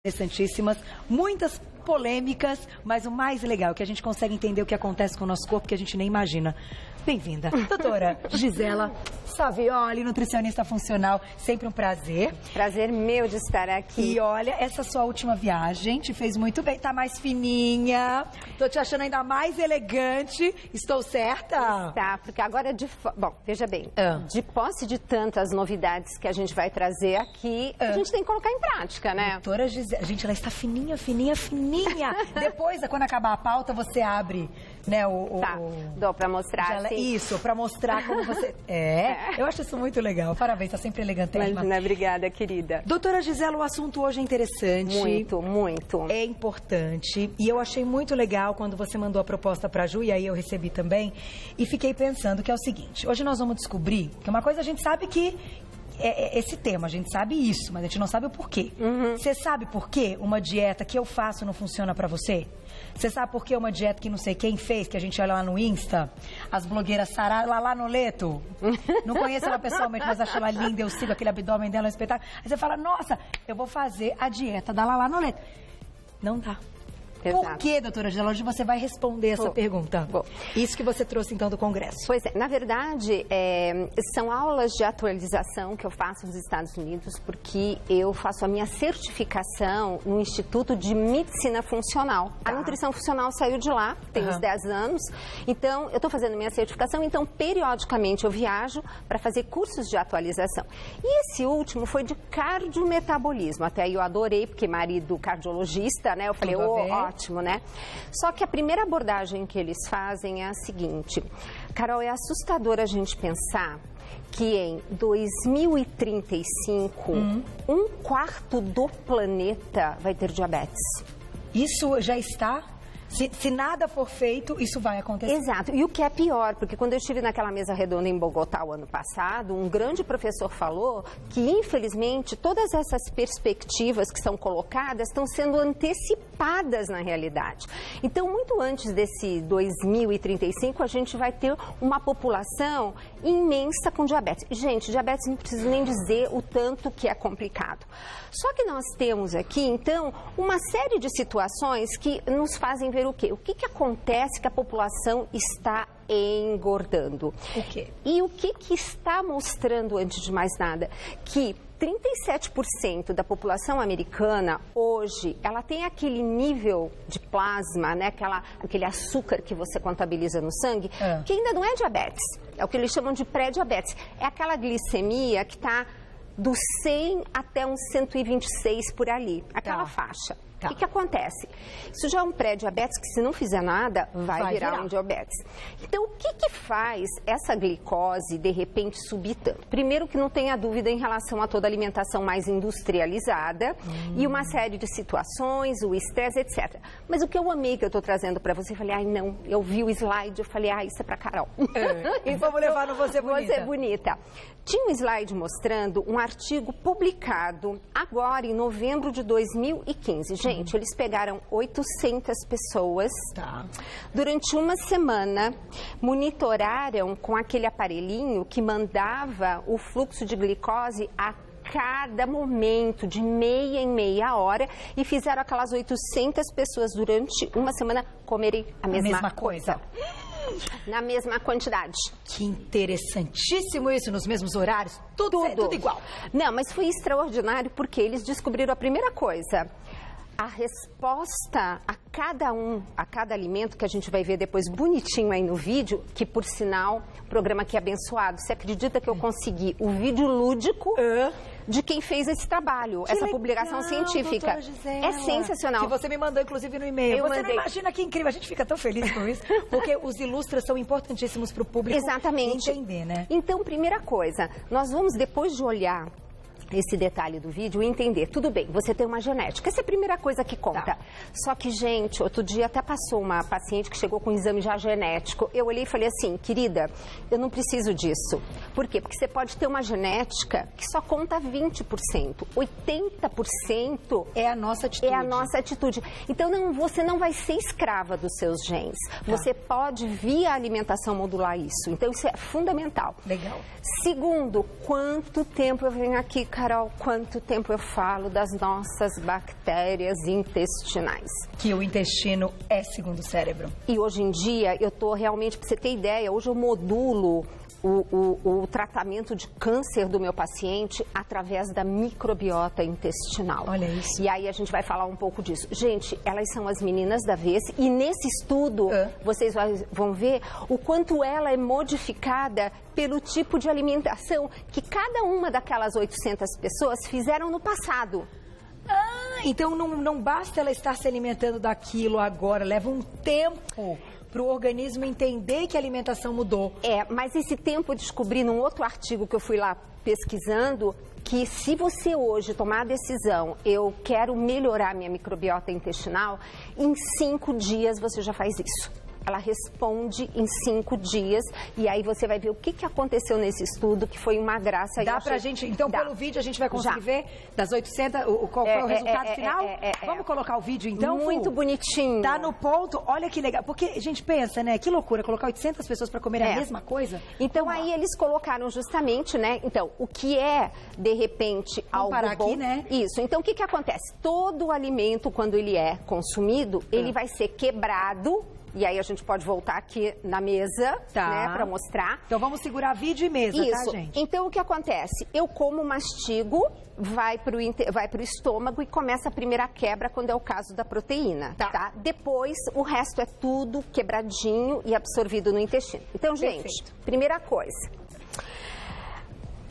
interessantíssimas, muitas polêmicas, mas o mais legal é que a gente consegue entender o que acontece com o nosso corpo que a gente nem imagina. Bem-vinda, doutora Gisela Savioli, nutricionista funcional, sempre um prazer. Prazer meu de estar aqui. E olha, essa sua última viagem te fez muito bem, tá mais fininha, tô te achando ainda mais elegante, estou certa? Tá, porque agora bom, veja bem, de posse de tantas novidades que a gente vai trazer aqui, a gente tem que colocar em prática, né? Doutora Gisela, gente, ela está fininha, fininha, fininha. Depois, quando acabar a pauta, você abre, né, Tá, dou pra mostrar, assim. Isso, pra mostrar como você... Eu acho isso muito legal. Parabéns, tá sempre elegantérrima. Imagina, obrigada, querida. Doutora Gisela, o assunto hoje é interessante. Muito, muito. É importante. E eu achei muito legal quando você mandou a proposta pra Ju, e aí eu recebi também. E fiquei pensando que é o seguinte, hoje nós vamos descobrir que uma coisa a gente sabe que é esse tema, a gente sabe isso, mas a gente não sabe o porquê. Você sabe por que uma dieta que eu faço não funciona pra você? Você sabe por que uma dieta que não sei quem fez, que a gente olha lá no Insta, as blogueiras Sara, lá no Leto? Não conheço ela pessoalmente, mas acho ela linda, eu sigo aquele abdômen dela, é um espetáculo. Aí você fala, nossa, eu vou fazer a dieta da Lala no Leto. Não dá. Exato. Por que, doutora Gisela? Hoje você vai responder essa pergunta. Isso que você trouxe, então, do Congresso. Pois é, na verdade, são aulas de atualização que eu faço nos Estados Unidos, porque eu faço a minha certificação no Instituto de Medicina Funcional. A nutrição funcional saiu de lá, tem uns 10 anos, então eu estou fazendo minha certificação, então periodicamente eu viajo para fazer cursos de atualização. E esse último foi de cardiometabolismo, até eu adorei, porque marido cardiologista, né, eu falei, ótimo, né? Só que a primeira abordagem que eles fazem é a seguinte, Carol, é assustador a gente pensar que em 2035, um quarto do planeta vai ter diabetes. Isso já está... Se nada for feito, isso vai acontecer. Exato. E o que é pior, porque quando eu estive naquela mesa redonda em Bogotá o ano passado, um grande professor falou que, infelizmente, todas essas perspectivas que são colocadas estão sendo antecipadas na realidade. Então, muito antes desse 2035, a gente vai ter uma população imensa com diabetes. Gente, diabetes não preciso nem dizer o tanto que é complicado. Só que nós temos aqui, então, uma série de situações que nos fazem ver o quê? O que acontece que a população está engordando? O quê? E o que está mostrando, antes de mais nada, que 37% da população americana hoje, ela tem aquele nível de plasma, né, aquele açúcar que você contabiliza no sangue, que ainda não é diabetes. É o que eles chamam de pré-diabetes. É aquela glicemia que está do 100 até uns 126 por ali, aquela faixa. O que acontece? Isso já é um pré-diabetes que, se não fizer nada, vai virar um diabetes. Então, o que faz essa glicose, de repente, subir tanto? Primeiro, que não tenha dúvida em relação a toda a alimentação mais industrializada e uma série de situações, o estresse, etc. Mas o que eu amei que eu estou trazendo para você, eu falei, ai, não, eu vi o slide, eu falei, isso é para Carol. E vamos levar no Você Bonita. Você Bonita. Tinha um slide mostrando um artigo publicado agora, em novembro de 2015. Gente, eles pegaram 800 pessoas, durante uma semana, monitoraram com aquele aparelhinho que mandava o fluxo de glicose a cada momento, de meia em meia hora, e fizeram aquelas 800 pessoas durante uma semana comerem a mesma coisa. Na mesma quantidade. Que interessantíssimo isso, nos mesmos horários, tudo igual. Não, mas foi extraordinário porque eles descobriram a primeira coisa. A resposta a cada alimento, que a gente vai ver depois bonitinho aí no vídeo, que por sinal, o programa aqui é abençoado. Você acredita que eu consegui o vídeo lúdico de quem fez esse trabalho, essa publicação científica? É sensacional. Que você me mandou, inclusive, no e-mail. Você não imagina que incrível, a gente fica tão feliz com isso, porque os ilustras são importantíssimos para o público entender, né? Então, primeira coisa, nós vamos, depois de olhar esse detalhe do vídeo e entender, tudo bem, você tem uma genética, essa é a primeira coisa que conta. Só que, gente, outro dia até passou uma paciente que chegou com um exame já genético, eu olhei e falei assim, querida, eu não preciso disso. Por quê? Porque você pode ter uma genética que só conta 20%, 80% é a nossa atitude. É a nossa atitude. Então, você não vai ser escrava dos seus genes. Você pode, via alimentação, modular isso. Então, isso é fundamental. Legal. Segundo, quanto tempo eu venho aqui, Carol, quanto tempo eu falo das nossas bactérias intestinais. Que o intestino é segundo o cérebro. E hoje em dia, eu estou realmente, para você ter ideia, hoje eu modulo o tratamento de câncer do meu paciente através da microbiota intestinal. Olha isso. E aí a gente vai falar um pouco disso. Gente, elas são as meninas da vez e nesse estudo vocês vão ver o quanto ela é modificada pelo tipo de alimentação que cada uma daquelas 800 pessoas fizeram no passado. Então não basta ela estar se alimentando daquilo agora, leva um tempo para o organismo entender que a alimentação mudou. Mas esse tempo eu descobri num outro artigo que eu fui lá pesquisando, que se você hoje tomar a decisão, eu quero melhorar minha microbiota intestinal, em 5 dias você já faz isso. Ela responde em 5 dias e aí você vai ver o que aconteceu nesse estudo, que foi uma graça. Dá pra gente, então pelo vídeo a gente vai conseguir ver das 800, qual foi o resultado final? Vamos colocar o vídeo então? Muito bonitinho. Tá no ponto, olha que legal, porque a gente pensa, né, que loucura, colocar 800 pessoas para comer a mesma coisa. Então aí eles colocaram justamente, né, então, o que é, de repente, algo bom. Vamos parar aqui, né? Isso, então o que acontece? Todo alimento, quando ele é consumido, ele vai ser quebrado. E aí a gente pode voltar aqui na mesa, né, para mostrar. Então vamos segurar vídeo e mesa, isso. Tá, gente? Então o que acontece? Eu como, mastigo, vai pro estômago e começa a primeira quebra quando é o caso da proteína, tá? Depois o resto é tudo quebradinho e absorvido no intestino. Então, gente, primeira coisa.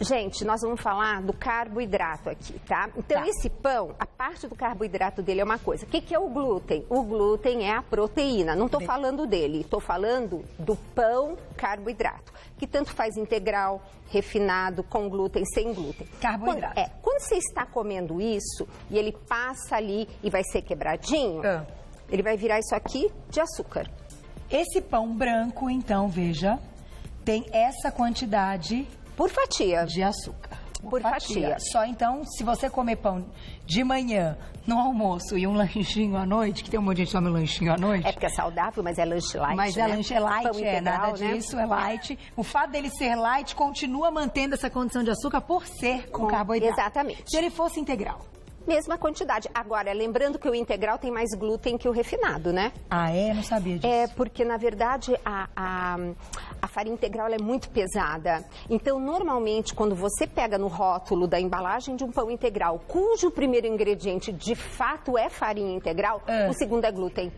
Gente, nós vamos falar do carboidrato aqui, tá? Então, esse pão, a parte do carboidrato dele é uma coisa. O que é o glúten? O glúten é a proteína. Não estou falando dele, estou falando do pão carboidrato, que tanto faz integral, refinado, com glúten, sem glúten. Carboidrato. Quando você está comendo isso e ele passa ali e vai ser quebradinho, ele vai virar isso aqui de açúcar. Esse pão branco, então, veja, tem essa quantidade... Por fatia. De açúcar. Por fatia. Só então, se você comer pão de manhã, no almoço e um lanchinho à noite, que tem um monte de gente que toma um lanchinho à noite. É porque é saudável, mas é lanche light, Mas é lanche light, pão integral, nada disso, é light. O fato dele ser light continua mantendo essa condição de açúcar por ser com carboidrato. Exatamente. Se ele fosse integral. Mesma quantidade. Agora, lembrando que o integral tem mais glúten que o refinado, né? Não sabia disso. Porque, na verdade, a farinha integral ela é muito pesada. Então, normalmente, quando você pega no rótulo da embalagem de um pão integral, cujo primeiro ingrediente, de fato, é farinha integral, o segundo é glúten.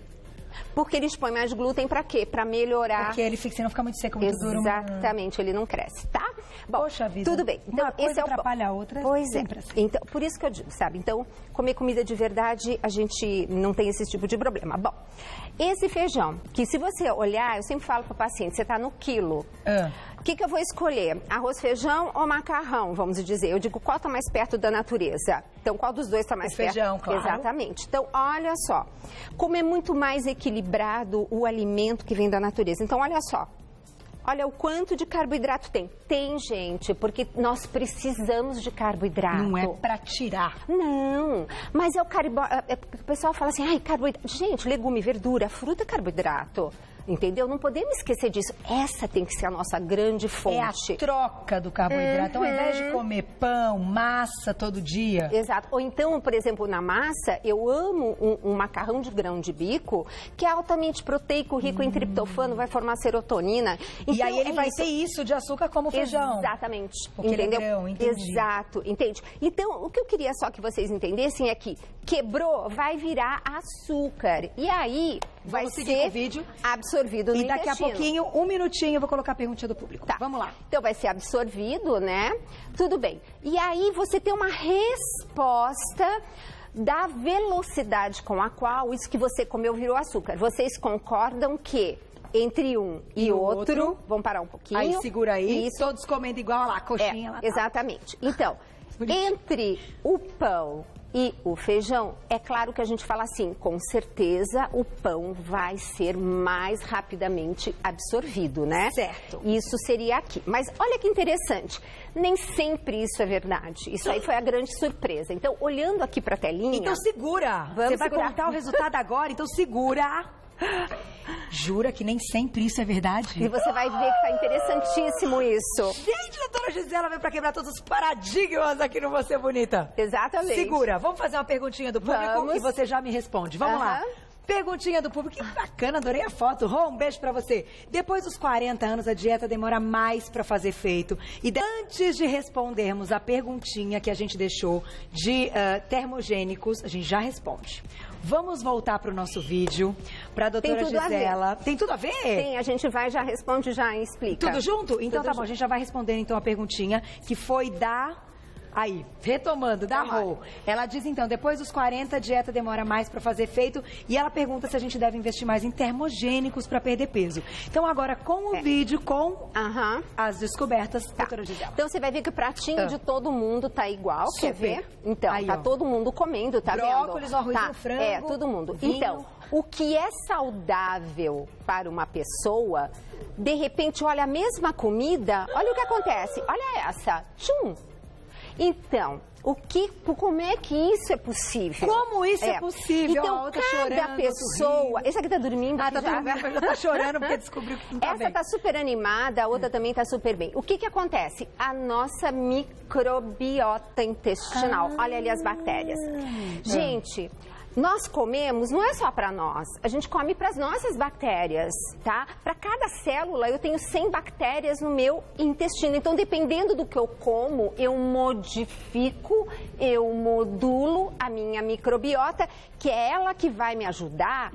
Porque eles põem mais glúten pra quê? Pra melhorar... Porque ele fica, senão fica muito seco, muito duro. Exatamente, ele não cresce, tá? Bom, poxa vida. Tudo bem. Então, uma coisa esse é atrapalha a outra. Pois sempre é. Assim. Então, por isso que eu digo, sabe? Então, comer comida de verdade, a gente não tem esse tipo de problema. Bom, esse feijão, que se você olhar, eu sempre falo pro paciente, você tá no quilo. O que eu vou escolher? Arroz, feijão ou macarrão, vamos dizer? Eu digo, qual está mais perto da natureza? Então, qual dos dois está mais perto? Feijão, claro. Exatamente. Então, olha só. Como é muito mais equilibrado o alimento que vem da natureza. Então, olha só. Olha o quanto de carboidrato tem. Tem, gente, porque nós precisamos de carboidrato. Não é para tirar. Não, mas é o carboidrato. O pessoal fala assim, carboidrato. Gente, legume, verdura, fruta é carboidrato. Entendeu? Não podemos esquecer disso. Essa tem que ser a nossa grande fonte. É a troca do carboidrato. Então, ao invés de comer pão, massa todo dia. Exato. Ou então, por exemplo, na massa, eu amo um macarrão de grão de bico, que é altamente proteico, rico em triptofano, vai formar serotonina. Então, e aí ele vai ter isso de açúcar como feijão. Exatamente. Porque entendeu? Ele é grão, entendi. Exato, entende? Então, o que eu queria só que vocês entendessem é que quebrou, vai virar açúcar. E aí vai ser o vídeo absorvido no intestino. E daqui a pouquinho, um minutinho, eu vou colocar a pergunta do público. Tá. Vamos lá. Então vai ser absorvido, né? Tudo bem. E aí você tem uma resposta da velocidade com a qual isso que você comeu virou açúcar. Vocês concordam que entre um e outro... Vamos parar um pouquinho. Aí segura aí. Isso. Todos comendo igual lá, a coxinha lá. Exatamente. Então, entre o pão e o feijão, é claro que a gente fala assim, com certeza o pão vai ser mais rapidamente absorvido, né? Certo. Isso seria aqui. Mas olha que interessante, nem sempre isso é verdade. Isso aí foi a grande surpresa. Então, olhando aqui para a telinha... Então segura. Vamos Você vai segurar. contar o resultado agora, então segura. Jura que nem sempre isso é verdade? E você vai ver que tá interessantíssimo isso. Gente, doutora Gisela veio pra quebrar todos os paradigmas aqui no Você Bonita. Exatamente. Segura, vamos fazer uma perguntinha do público e você já me responde. Vamos lá. Perguntinha do público, que bacana, adorei a foto. Rô, um beijo pra você. Depois dos 40 anos, a dieta demora mais pra fazer efeito. E antes de respondermos a perguntinha que a gente deixou de termogênicos, a gente já responde. Vamos voltar pro nosso vídeo, pra doutora Gisela. Tem tudo a ver? Tem, a gente vai, já responde, já explica. Tudo junto? Então tudo tá bom, junto. a gente já vai respondendo então a perguntinha, que foi da... Aí, retomando, da Rô. Ela diz então, depois dos 40, a dieta demora mais para fazer efeito e ela pergunta se a gente deve investir mais em termogênicos para perder peso. Então agora com o vídeo, com as descobertas, doutora Gisela. Então você vai ver que o pratinho de todo mundo tá igual, Super. quer ver? Então, aí, tá todo mundo comendo, tá brócolis, vendo? arroz no frango, É, todo mundo. vinho. Então, o que é saudável para uma pessoa, de repente, olha a mesma comida, olha o que acontece. Olha essa, tchum! Então, como é que isso é possível? Como isso é possível? Então, A outra cada chorando, pessoa... Essa aqui tá dormindo. Ah, tá dormindo, mas já tá chorando porque descobriu que não tá bem. Essa tá super animada, a outra também tá super bem. O que que acontece? A nossa microbiota intestinal. Olha ali as bactérias. Gente... Nós comemos, não é só para nós, a gente come para as nossas bactérias, tá? Para cada célula eu tenho 100 bactérias no meu intestino. Então, dependendo do que eu como, eu modifico, eu modulo a minha microbiota, que é ela que vai me ajudar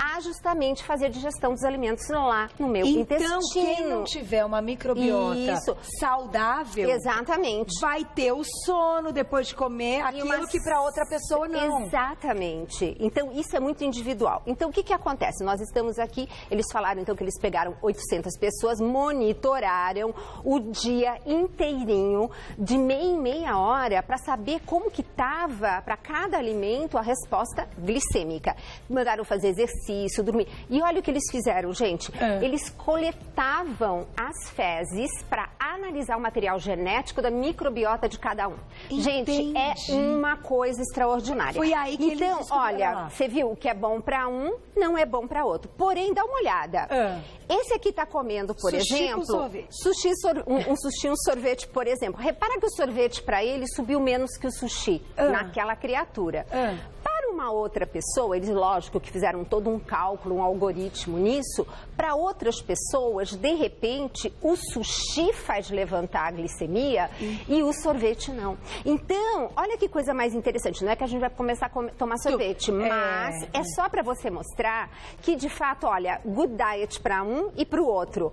a justamente fazer a digestão dos alimentos lá no meu intestino. Então, quem não tiver uma microbiota saudável, exatamente, vai ter o sono depois de comer, aquilo que para outra pessoa não. Exatamente. Então, isso é muito individual. Então, o que que acontece? Nós estamos aqui, eles falaram então que eles pegaram 800 pessoas, monitoraram o dia inteirinho, de meia em meia hora, para saber como que estava para cada alimento a resposta glicêmica. Mandaram fazer exercício, dormir. E olha o que eles fizeram, gente. Eles coletavam as fezes para analisar o material genético da microbiota de cada um. Gente, é uma coisa extraordinária. Foi aí que eles olha, você viu o que é bom para um, não é bom para outro. Porém, dá uma olhada. Esse aqui tá comendo, por exemplo, um sushi, um sorvete, por exemplo. Repara que o sorvete para ele subiu menos que o sushi naquela criatura. Para uma outra pessoa, eles, lógico, que fizeram todo um cálculo, um algoritmo nisso. Para outras pessoas, de repente, o sushi faz levantar a glicemia e o sorvete não. Então, olha que coisa mais interessante. Não é que a gente vai começar a tomar sorvete, mas é só para você mostrar que, de fato, olha, good diet para um e para o outro.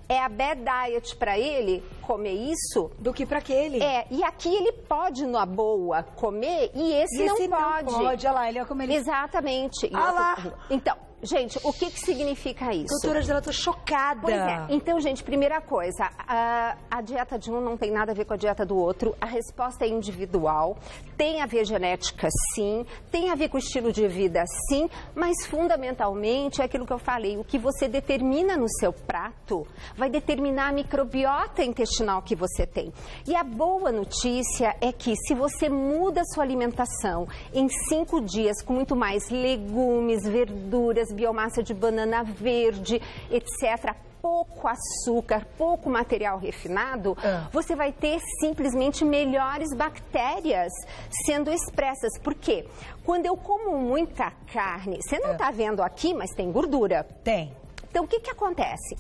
É a bad diet para ele comer isso do que para aquele. E aqui ele pode, na boa, comer e esse não pode. Não pode, olha lá, ele é como ele... Exatamente. Olha lá. Então, gente, o que que significa isso? Doutora Gisela, eu tô chocada. Pois é. Então, gente, primeira coisa, a dieta de um não tem nada a ver com a dieta do outro. A resposta é individual. Tem a ver genética, sim. Tem a ver com o estilo de vida, sim. Mas, fundamentalmente, é aquilo que eu falei. O que você determina no seu prato vai determinar a microbiota intestinal que você tem. E a boa notícia é que se você muda a sua alimentação em 5 dias com muito mais legumes, verduras, biomassa de banana verde, etc., pouco açúcar, pouco material refinado, você vai ter simplesmente melhores bactérias sendo expressas. Por quê? Quando eu como muita carne, você não está vendo aqui, mas tem gordura. Tem. Então, o que que acontece?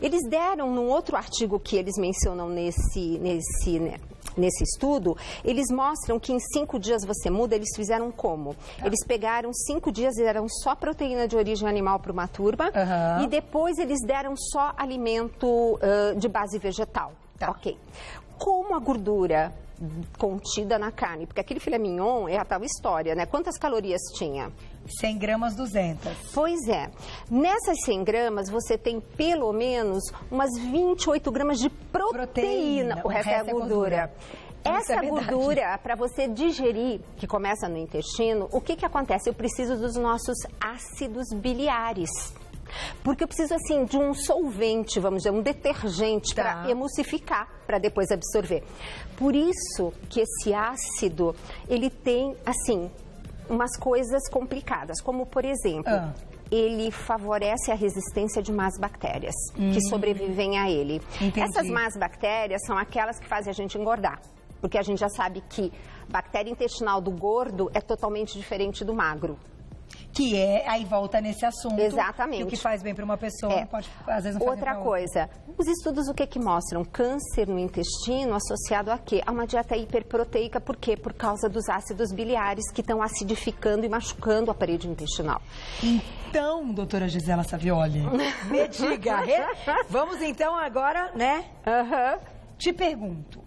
Eles deram, num outro artigo que eles mencionam nesse estudo, eles mostram que em 5 dias você muda. Eles fizeram como? Eles pegaram 5 dias e deram só proteína de origem animal para uma turma e depois eles deram só alimento de base vegetal. Ok. Como a gordura contida na carne, porque aquele filé mignon é a tal história, né? Quantas calorias tinha? 100 gramas, 200. Pois é. Nessas 100 gramas, você tem pelo menos umas 28 gramas de proteína. O resto é gordura. Essa gordura, para você digerir, que começa no intestino, o que que acontece? Eu preciso dos nossos ácidos biliares. Porque eu preciso, assim, de um solvente, vamos dizer, um detergente para emulsificar, para depois absorver. Por isso que esse ácido, ele tem, assim, umas coisas complicadas, como, por exemplo, ele favorece a resistência de más bactérias que sobrevivem a ele. Entendi. Essas más bactérias são aquelas que fazem a gente engordar. Porque a gente já sabe que bactéria intestinal do gordo é totalmente diferente do magro. Que é, aí volta nesse assunto. Exatamente. Que o que faz bem para uma pessoa pode, às vezes, não fazer Outra pra coisa, os estudos o que mostram? Câncer no intestino associado a quê? A uma dieta hiperproteica, por quê? Por causa dos ácidos biliares que estão acidificando e machucando a parede intestinal. Então, doutora Gisela Savioli, me diga, vamos então agora, né? Te pergunto.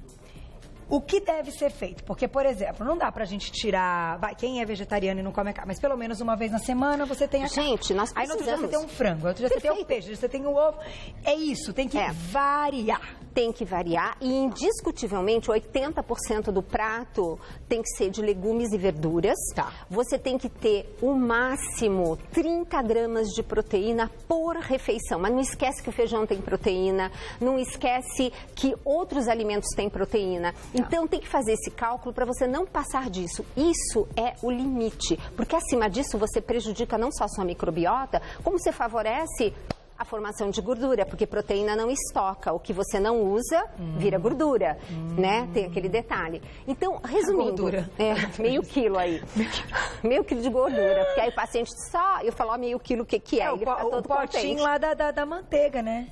O que deve ser feito? Porque, por exemplo, não dá pra gente tirar... quem é vegetariano e não come carne, mas pelo menos uma vez na semana você tem a carne. Gente, nós precisamos. Aí no outro dia você tem um frango, outro dia você tem um peixe, outro dia você tem um ovo. É isso, tem que variar. Tem que variar e, indiscutivelmente, 80% do prato tem que ser de legumes e verduras. Tá. Você tem que ter, o máximo, 30 gramas de proteína por refeição. Mas não esquece que o feijão tem proteína, não esquece que outros alimentos têm proteína. Então, tem que fazer esse cálculo para você não passar disso. Isso é o limite, porque acima disso você prejudica não só a sua microbiota, como você favorece a formação de gordura, porque proteína não estoca. O que você não usa vira gordura, né? Tem aquele detalhe. Então, resumindo... Gordura. Meio quilo aí. Meio quilo de gordura. Porque aí o paciente só... Eu falo, meio quilo, o que é? Ele fica todo o potinho lá da manteiga, né?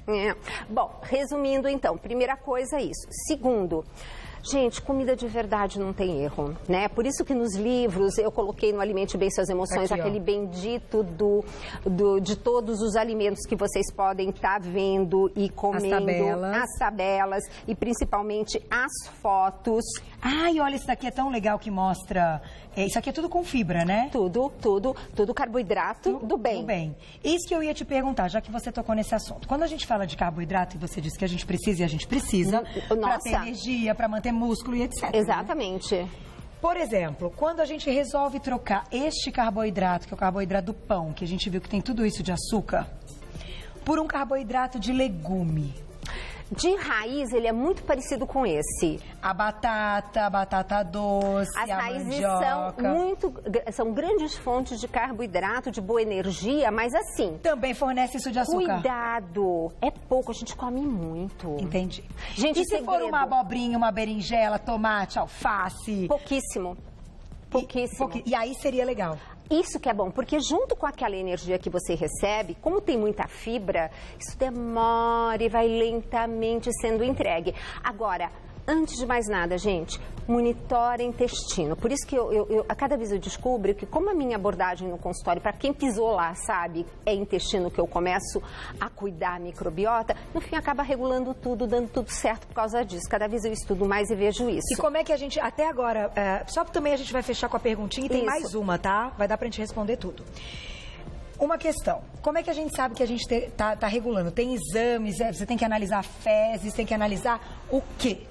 Bom, resumindo então, primeira coisa é isso. Segundo... Gente, comida de verdade não tem erro, né? Por isso que nos livros eu coloquei no Alimente Bem Suas Emoções aqui, aquele bendito de todos os alimentos que vocês podem estar vendo e comendo. As tabelas e principalmente as fotos. Ai, olha, isso daqui é tão legal que mostra... isso aqui é tudo com fibra, né? Tudo carboidrato do bem. Do bem. Isso que eu ia te perguntar, já que você tocou nesse assunto. Quando a gente fala de carboidrato, e você disse que a gente precisa, e a gente precisa, para ter energia, para manter músculo e etc. Exatamente. Né? Por exemplo, quando a gente resolve trocar este carboidrato, que é o carboidrato do pão, que a gente viu que tem tudo isso de açúcar, por um carboidrato de legume. De raiz, ele é muito parecido com esse. A batata doce, as a raízes mandioca. são grandes fontes de carboidrato, de boa energia, mas assim... Também fornece isso de açúcar. Cuidado, é pouco, a gente come muito. Entendi. Gente, e se for uma abobrinha, uma berinjela, tomate, alface? Pouquíssimo. E aí seria legal. Isso que é bom, porque junto com aquela energia que você recebe, como tem muita fibra, isso demora e vai lentamente sendo entregue. Agora, antes de mais nada, gente, monitore intestino. Por isso que a cada vez eu descubro que, como a minha abordagem no consultório, para quem pisou lá, sabe, é intestino que eu começo a cuidar a microbiota, no fim acaba regulando tudo, dando tudo certo por causa disso. Cada vez eu estudo mais e vejo isso. E como é que a gente, até agora, só também a gente vai fechar com a perguntinha e tem mais uma, tá? Vai dar pra gente responder tudo. Uma questão, como é que a gente sabe que a gente tá regulando? Tem exames, você tem que analisar fezes, tem que analisar o quê?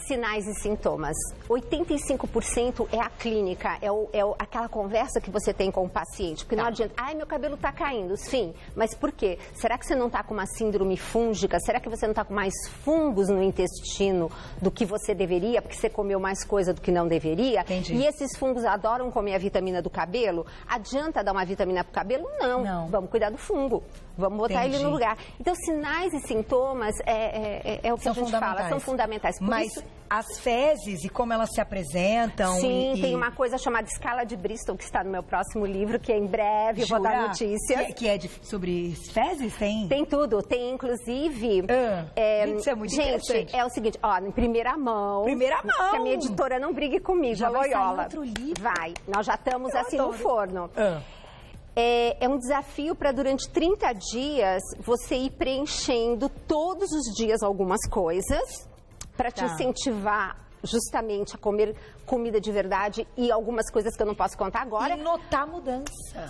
Sinais e sintomas. 85% é a clínica, é aquela conversa que você tem com o paciente. Porque não adianta, ai, meu cabelo tá caindo. Sim, mas por quê? Será que você não tá com uma síndrome fúngica? Será que você não tá com mais fungos no intestino do que você deveria? Porque você comeu mais coisa do que não deveria? Entendi. E esses fungos adoram comer a vitamina do cabelo? Adianta dar uma vitamina pro cabelo? Não. Vamos cuidar do fungo. Vamos botar ele no lugar. Então, sinais e sintomas é o que a gente fala, são fundamentais. Mas as fezes e como elas se apresentam... Sim, tem uma coisa chamada escala de Bristol, que está no meu próximo livro, que em breve eu vou dar notícias. Que é sobre fezes? Tem tudo. Tem, inclusive... Isso é muito gente, é o seguinte, ó, em primeira mão... Que a minha editora não brigue comigo, já a Loyola. Vai sair outro livro? Vai. Nós já estamos no forno. É um desafio para durante 30 dias você ir preenchendo todos os dias algumas coisas para te incentivar justamente a comer comida de verdade e algumas coisas que eu não posso contar agora. E notar mudança.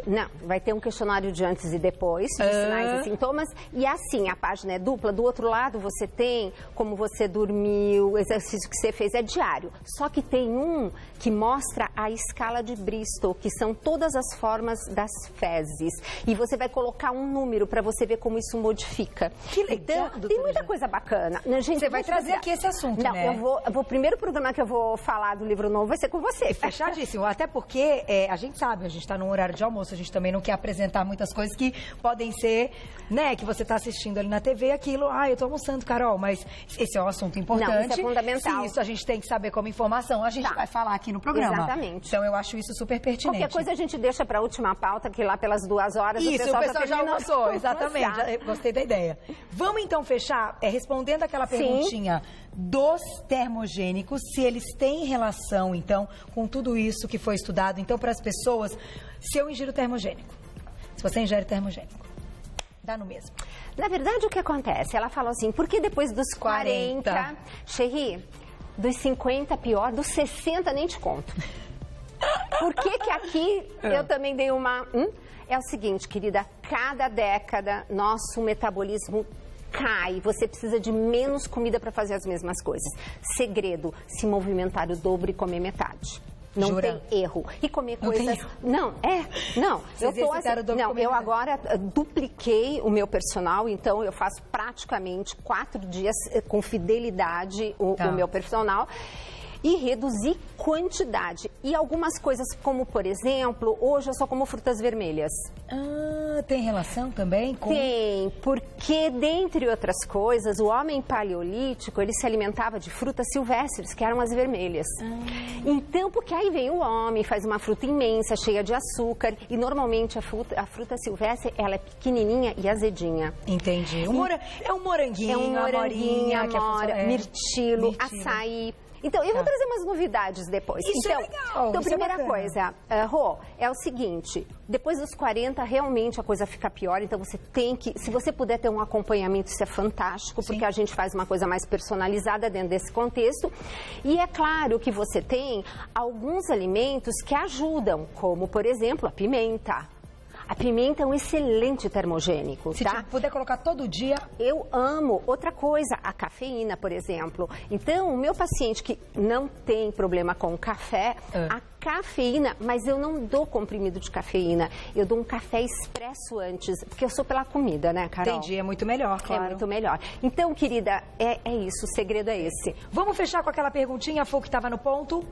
Não, vai ter um questionário de antes e depois, de sinais e sintomas. E assim, a página é dupla. Do outro lado, você tem como você dormiu, o exercício que você fez é diário. Só que tem um que mostra a escala de Bristol, que são todas as formas das fezes. E você vai colocar um número para você ver como isso modifica. Que legal, então, tem muita coisa bacana. Gente, você vai trazer aqui esse assunto, não, né? O primeiro programa que eu vou falar do livro novo vai ser com você. Fechadíssimo, até porque a gente sabe, a gente está num horário de almoço, a gente também não quer apresentar muitas coisas que podem ser, né, que você está assistindo ali na TV, aquilo, eu tô almoçando, Carol, mas esse é um assunto importante. Não, isso é fundamental. Se isso a gente tem que saber como informação, a gente vai falar aqui no programa. Exatamente. Então eu acho isso super pertinente. Qualquer coisa a gente deixa para a última pauta, que lá pelas 2 horas isso, o pessoal já almoçou, exatamente, gostei da ideia. Vamos então fechar respondendo aquela perguntinha dos termogênicos, se eles têm relação, então, com tudo isso que foi estudado. Então, para as pessoas, se eu ingiro termogênico, se você ingere termogênico, dá no mesmo. Na verdade, o que acontece? Ela falou assim, porque depois dos 40, Xerri, dos 50 pior, dos 60 nem te conto. Por que aqui eu também dei uma... É o seguinte, querida, cada década nosso metabolismo cai, você precisa de menos comida para fazer as mesmas coisas. Segredo, se movimentar o dobro e comer metade. Não Jura? tem erro. E comer coisas... Não, eu agora dupliquei o meu personal, então eu faço praticamente 4 dias com fidelidade o meu personal. E reduzir quantidade. E algumas coisas, como por exemplo, hoje eu só como frutas vermelhas. Tem relação também com... Tem, porque dentre outras coisas, o homem paleolítico, ele se alimentava de frutas silvestres, que eram as vermelhas. Então, porque aí vem o homem, faz uma fruta imensa, cheia de açúcar, e normalmente a fruta silvestre, ela é pequenininha e azedinha. Entendi. É um moranguinho, amora, mirtilo, açaí. Então, eu vou trazer umas novidades depois. Isso é legal. Então, primeira coisa, Rô, é o seguinte, depois dos 40, realmente a coisa fica pior, então você tem que, se você puder ter um acompanhamento, isso é fantástico, porque a gente faz uma coisa mais personalizada dentro desse contexto. E é claro que você tem alguns alimentos que ajudam, como, por exemplo, a pimenta. A pimenta é um excelente termogênico, Se tá? puder colocar todo dia... Eu amo. Outra coisa, a cafeína, por exemplo. Então, o meu paciente que não tem problema com café, a cafeína, mas eu não dou comprimido de cafeína. Eu dou um café expresso antes, porque eu sou pela comida, né, Carol? Entendi, é muito melhor, claro. É muito melhor. Então, querida, é isso, o segredo é esse. Vamos fechar com aquela perguntinha, Fô, que estava no ponto?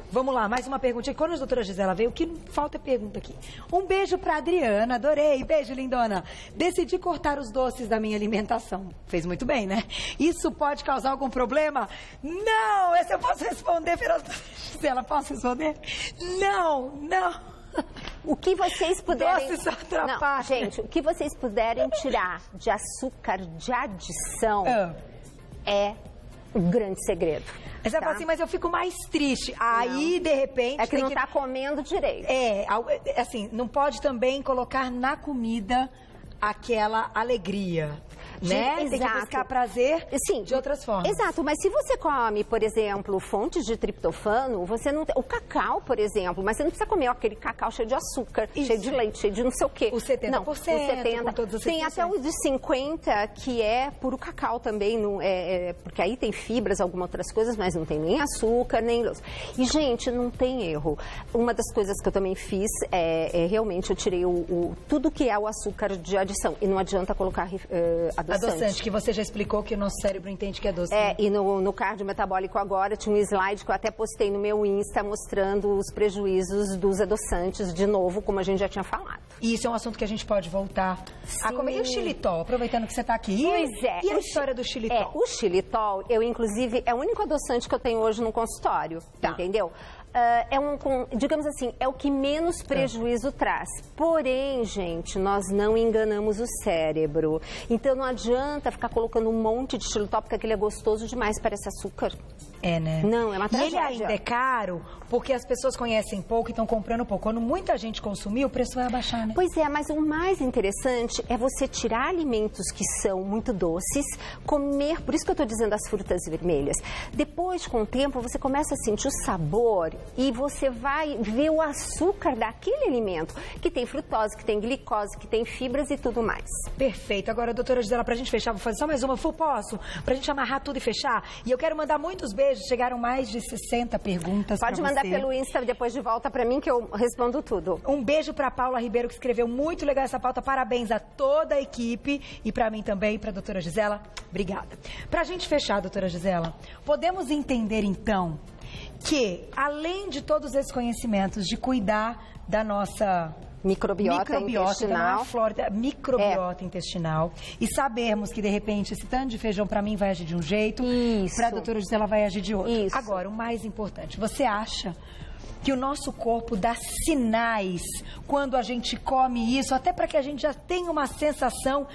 Vamos lá, mais uma perguntinha. Quando a doutora Gisela veio, o que falta é pergunta aqui. Um beijo pra Adriana, adorei. Beijo, lindona. Decidi cortar os doces da minha alimentação. Fez muito bem, né? Isso pode causar algum problema? Não! Essa eu posso responder pela doutora Gisela. Posso responder? Não. O que vocês puderem... Doces atrapalham. Não, gente, o que vocês puderem tirar de açúcar de adição é um grande segredo. Mas ela fala assim, mas eu fico mais triste. Aí, de repente... É que não tá comendo direito. Assim, não pode também colocar na comida aquela alegria, né? Tem que buscar prazer de outras formas. Exato, mas se você come, por exemplo, fontes de triptofano, você não tem... O cacau, por exemplo, mas você não precisa comer aquele cacau cheio de açúcar, cheio de leite, cheio de não sei o quê. O 70%, não, o 70%. Com todos os tem até o de 50%, que é puro cacau também, porque aí tem fibras, algumas outras coisas, mas não tem nem açúcar, nem... E, gente, não tem erro. Uma das coisas que eu também fiz realmente eu tirei tudo que é o açúcar de adição. E não adianta colocar adoçante, que você já explicou que o nosso cérebro entende que é doce. E no cardio metabólico agora tinha um slide que eu até postei no meu Insta mostrando os prejuízos dos adoçantes, de novo, como a gente já tinha falado. E isso é um assunto que a gente pode voltar a comer. E o xilitol, aproveitando que você está aqui? Pois é. E a história do xilitol? O xilitol, eu inclusive, é o único adoçante que eu tenho hoje no consultório, entendeu? Digamos assim, é o que menos prejuízo traz. Porém, gente, nós não enganamos o cérebro. Então não adianta ficar colocando um monte de xilitol, porque aquele é gostoso demais, parece açúcar. É, né? Não, é uma tragédia. E ele ainda é caro porque as pessoas conhecem pouco e estão comprando pouco. Quando muita gente consumir, o preço vai abaixar, né? Pois é, mas o mais interessante é você tirar alimentos que são muito doces, comer, por isso que eu estou dizendo as frutas vermelhas. Depois, com o tempo, você começa a sentir o sabor e você vai ver o açúcar daquele alimento, que tem frutose, que tem glicose, que tem fibras e tudo mais. Perfeito. Agora, doutora Gisela, pra gente fechar, vou fazer só mais uma. Posso? Pra gente amarrar tudo e fechar? E eu quero mandar muitos beijos. Chegaram mais de 60 perguntas pra você. Pode mandar pelo Insta depois de volta pra mim que eu respondo tudo. Um beijo pra Paula Ribeiro, que escreveu muito legal essa pauta. Parabéns a toda a equipe e pra mim também, pra doutora Gisela. Obrigada. Pra gente fechar, doutora Gisela, podemos entender então que, além de todos esses conhecimentos de cuidar da nossa microbiota intestinal, microbiota intestinal, e sabermos que, de repente, esse tanto de feijão para mim vai agir de um jeito, para a doutora Gisela vai agir de outro. Isso. Agora, o mais importante, você acha que o nosso corpo dá sinais quando a gente come isso, até para que a gente já tenha uma sensação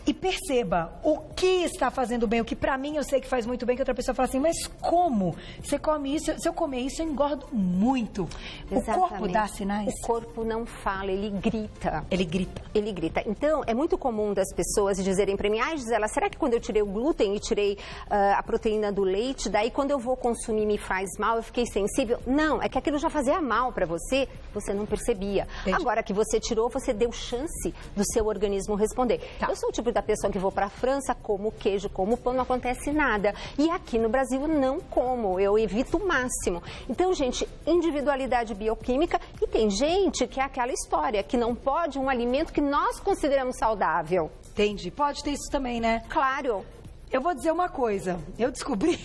e perceba o que está fazendo bem, o que para mim eu sei que faz muito bem, que outra pessoa fala assim, mas como? Você come isso? Se eu comer isso, eu engordo muito. Exatamente. O corpo dá sinais? O corpo não fala, ele grita. Ele grita. Ele grita. Então, é muito comum das pessoas dizerem para mim, Gisela, será que quando eu tirei o glúten e tirei a proteína do leite, daí quando eu vou consumir me faz mal, eu fiquei sensível? Não, é que aquilo já fazia mal para você, você não percebia. Entendi. Agora que você tirou, você deu chance do seu organismo responder. Tá. Eu sou o tipo da pessoa que vou para a França, como queijo, como pão, não acontece nada. E aqui no Brasil não como, eu evito o máximo. Então, gente, individualidade bioquímica, e tem gente que é aquela história, que não pode um alimento que nós consideramos saudável. Entendi. Pode ter isso também, né? Claro. Eu vou dizer uma coisa. Eu descobri,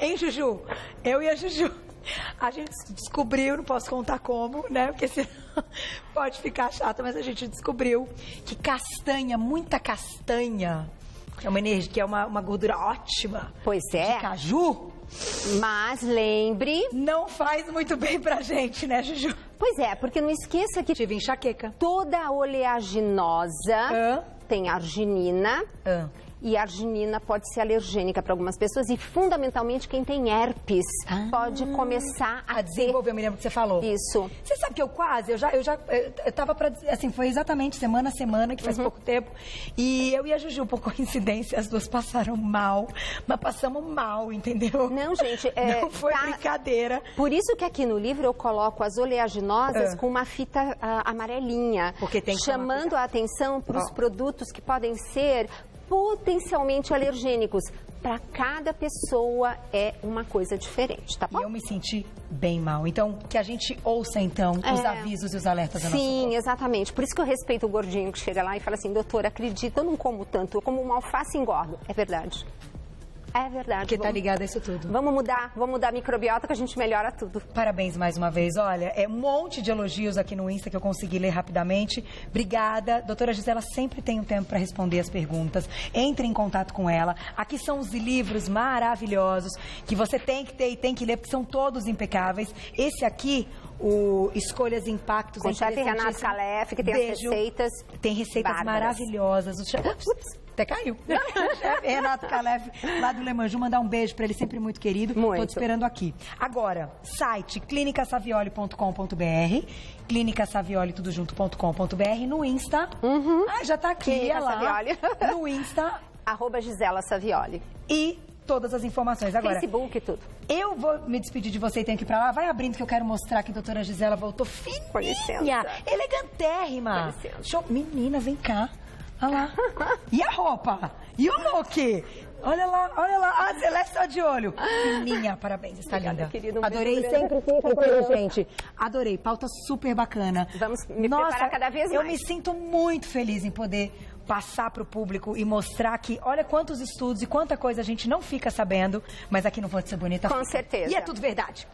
hein, Juju? Eu e a Juju. A gente descobriu, não posso contar como, né? Porque senão pode ficar chato, mas a gente descobriu que castanha, muita castanha, que é uma energia, que é uma gordura ótima. Pois é. De caju. Mas lembre... Não faz muito bem pra gente, né, Juju? Pois é, porque não esqueça que tive enxaqueca. Toda oleaginosa tem arginina. E a arginina pode ser alergênica para algumas pessoas e, fundamentalmente, quem tem herpes pode começar a desenvolver. Eu me lembro que você falou. Isso. Você sabe que eu tava pra dizer, assim, foi exatamente semana a semana, que faz pouco tempo, e eu e a Juju, por coincidência, as duas passaram mal, mas passamos mal, entendeu? Não, gente, não foi brincadeira. Por isso que aqui no livro eu coloco as oleaginosas com uma fita amarelinha, porque tem que chamando a atenção para os produtos que podem ser potencialmente alergênicos. Para cada pessoa é uma coisa diferente, tá bom? E eu me senti bem mal. Então, que a gente ouça, então, os avisos e os alertas da nossa corpo. Sim, exatamente. Por isso que eu respeito o gordinho que chega lá e fala assim, doutora, acredita, eu não como tanto, eu como uma alface e engordo. É verdade. É verdade. Porque tá ligado a isso tudo. Vamos mudar a microbiota que a gente melhora tudo. Parabéns mais uma vez. Olha, um monte de elogios aqui no Insta que eu consegui ler rapidamente. Obrigada. Doutora Gisela sempre tem um tempo para responder as perguntas. Entre em contato com ela. Aqui são os livros maravilhosos que você tem que ter e tem que ler, porque são todos impecáveis. Esse aqui, o Escolhas e Impactos. Com o chefe Renato Calef, que tem as receitas. Tem receitas maravilhosas. Até caiu. Renato Calef, lá do Lemanju, mandar um beijo para ele, sempre muito querido. Tô te esperando aqui. Agora, site clinicasavioli.com.br, clinicasavioli tudo junto.com.br, no Insta. Já tá aqui, Clínica Savioli. No Insta. @Gisela Savioli. E todas as informações. Agora, Facebook e tudo. Eu vou me despedir de você e tenho que ir pra lá. Vai abrindo que eu quero mostrar que a doutora Gisela voltou fininha. Com licença. Elegantérrima. Com licença. Show. Menina, vem cá. Olha lá. E a roupa? E o look? Olha lá, olha lá. A Celeste tá de olho. Menina, parabéns, está linda. Querido, adorei, sempre fica com a gente. Adorei, pauta super bacana. Vamos me preparar cada vez mais. Eu me sinto muito feliz em poder passar para o público e mostrar que, olha quantos estudos e quanta coisa a gente não fica sabendo, mas aqui no Pode Ser Bonita. Com certeza. E é tudo verdade.